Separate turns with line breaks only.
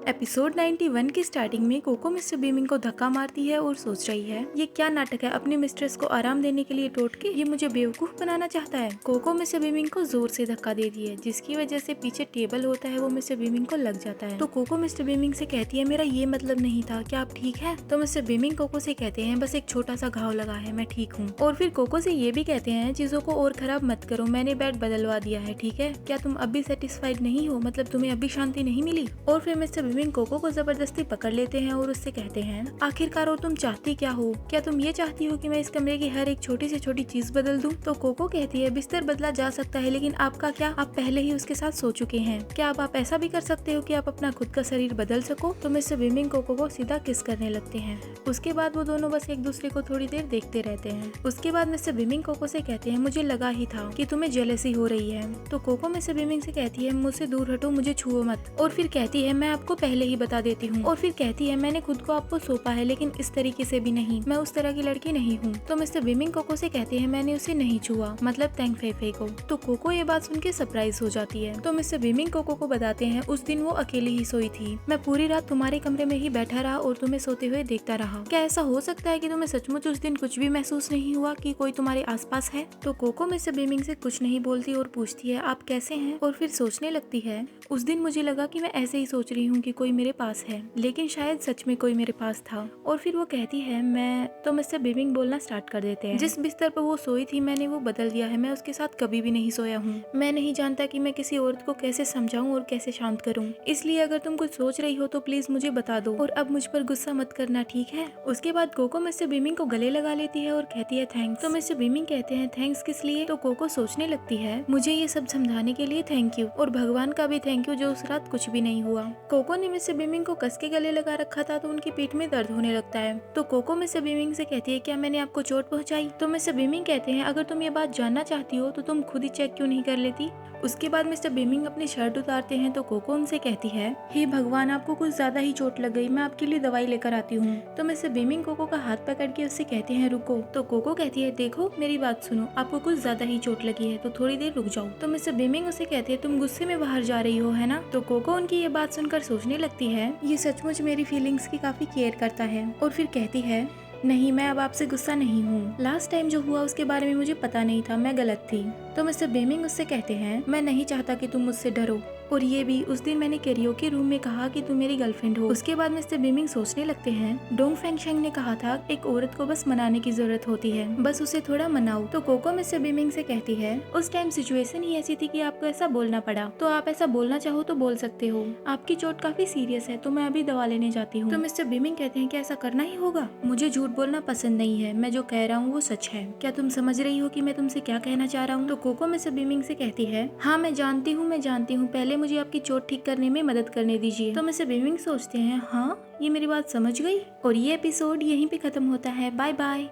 Episode 91 की starting में cocoa mister beaming को धक्का मारती है और सोच रही है ये क्या नाटक है, अपनी मिस्ट्रेस को आराम देने के लिए टोट के ये मुझे बेवकूफ बनाना चाहता है। कोको मिस्टर बीमिंग को जोर से धक्का देती है जिसकी वजह से पीछे टेबल होता है वो मिस्टर बीमिंग को लग जाता है। तो कोको मिस्टर बीमिंग से कहती है मेरा ये मतलब नहीं था, क्या आप ठीक है? तो मिस्टर बीमिंग कोको से कहते हैं बस एक छोटा सा घाव लगा है, मैं ठीक हूँ। और फिर कोको से ये भी कहते हैं चीजों को और खराब मत करो, मैंने बेड बदलवा दिया है, ठीक है? क्या तुम अभी सेटिस्फाइड नहीं हो, मतलब तुम्हें अभी शांति नहीं मिली? और फिर मिस्टर बीमिंग कोको को जबरदस्ती पकड़ लेते हैं और उससे कहते हैं आखिरकार और तुम चाहती क्या हो? क्या तुम ये चाहती हो कि मैं इस कमरे की हर एक छोटी से छोटी चीज बदल दूं? तो कोको कहती है बिस्तर बदला जा सकता है लेकिन आपका क्या, आप पहले ही उसके साथ सो चुके हैं। क्या आप ऐसा भी कर सकते हो कि आप अपना खुद का शरीर बदल सको? तो मिस्टर बीमिंग कोको को सीधा किस करने लगते हैं। उसके बाद वो दोनों बस एक दूसरे को थोड़ी देर देखते रहते हैं। उसके बाद मिस्टर बीमिंग कोको से कहते हैं मुझे लगा ही था कि तुम्हें जेलसी हो रही है। तो कोको मिस्टर बीमिंग से कहती है मुझसे दूर हटो, मुझे छुओ मत। और फिर कहती है मैं आपको पहले ही बता देती हूँ। और फिर कहती है मैंने खुद को आपको सौंपा है लेकिन इस तरीके से भी नहीं, मैं उस तरह की लड़की नहीं हूँ। तो मिस्टर बीमिंग कोको से कहते हैं मैंने उसे नहीं छुआ, मतलब थैंक फेफे को। तो कोको ये बात सुन के सरप्राइज हो जाती है। तो मिस्टर बीमिंग कोको को बताते हैं उस दिन वो अकेली ही सोई थी, मैं पूरी रात तुम्हारे कमरे में ही बैठा रहा और तुम्हें सोते हुए देखता रहा। क्या ऐसा हो सकता है कि तुम्हें सचमुच उस दिन कुछ भी महसूस नहीं हुआ कि कोई तुम्हारे आसपास है? तो कोको मिस्टर बीमिंग से कुछ नहीं बोलती और पूछती है आप कैसे हैं? और फिर सोचने लगती है उस दिन मुझे लगा कि मैं ऐसे ही सोच रही हूँ कि कोई मेरे पास है, लेकिन शायद सच में कोई मेरे पास था। और फिर वो कहती है मैं, तो मिस्टर बीमिंग बोलना स्टार्ट कर देते हैं जिस बिस्तर पर वो सोई थी मैंने वो बदल दिया है, मैं उसके साथ कभी भी नहीं सोया हूँ। मैं नहीं जानता कि मैं किसी औरत को कैसे समझाऊं और कैसे शांत करूं, इसलिए अगर तुम कुछ सोच रही हो तो प्लीज मुझे बता दो और अब मुझ पर गुस्सा मत करना, ठीक है? उसके बाद कोको मिस्टर बीमिंग को गले लगा लेती है और कहती है थैंक्स। तो मिस्टर बीमिंग कहते हैं थैंक्स किस लिए? तो कोको सोचने लगती है मुझे ये सब समझाने के लिए थैंक यू, और भगवान का भी थैंक यू जो उस रात कुछ भी नहीं हुआ। कोको ने मिस्टर बीमिंग को कस के गले लगा रखा था तो उनकी पीठ में दर्द होने लगता है। तो कोको मिस्टर बीमिंग से कहती है क्या मैंने आपको चोट पहुंचाई? तो मिस्टर बीमिंग कहते हैं अगर तुम ये बात जानना चाहती हो तो तुम खुद ही चेक क्यों नहीं कर लेती? उसके बाद मिस्टर बीमिंग अपनी शर्ट उतारते हैं तो कोको उनसे कहती है हे भगवान आपको कुछ ज्यादा ही चोट लग गई, मैं आपके लिए दवाई लेकर आती हूँ। तो मिस्टर बीमिंग कोको का हाथ पकड़ के उससे कहते हैं रुको। तो कोको कहती है देखो मेरी बात सुनो, आपको कुछ ज्यादा ही चोट लगी है तो थोड़ी देर रुक जाओ। तो मिस्टर बीमिंग उसे कहते हैं तुम गुस्से में बाहर जा रही हो है ना? तो कोको उनकी ये बात सुनकर सोचने लगती है ये सचमुच मेरी फीलिंग्स की काफी केयर करता है। और फिर कहती है नहीं, मैं अब आपसे गुस्सा नहीं हूँ, लास्ट टाइम जो हुआ उसके बारे में मुझे पता नहीं था, मैं गलत थी। तो मिस्टर बीमिंग उससे कहते हैं मैं नहीं चाहता कि तुम मुझसे डरो, और ये भी उस दिन मैंने कैरियोके रूम में कहा कि तुम मेरी गर्लफ्रेंड हो। उसके बाद मिस्टर बीमिंग सोचने लगते हैं डोंग फेंगशेंग ने कहा था एक औरत को बस मनाने की जरूरत होती है, बस उसे थोड़ा मनाओ। तो कोको मिस्टर बीमिंग से कहती है उस टाइम सिचुएशन ही ऐसी थी कि आपको ऐसा बोलना पड़ा, तो आप ऐसा बोलना चाहो तो बोल सकते हो, आपकी चोट काफी सीरियस है तो मैं अभी दवा लेने जाती हूँ। तो मिस्टर बीमिंग कहते हैं क्या ऐसा करना ही होगा? मुझे झूठ बोलना पसंद नहीं है, मैं जो कह रहा हूँ वो सच है, क्या तुम समझ रही हो कि मैं तुमसे क्या कहना चाह रहा हूँ? तो कोको मिस्टर बीमिंग से कहती है हाँ मैं जानती हूँ, पहले मुझे आपकी चोट ठीक करने में मदद करने दीजिए। तो मिस्टर बीमिंग सोचते हैं हाँ ये मेरी बात समझ गई। और ये एपिसोड यहीं पे खत्म होता है। Bye bye.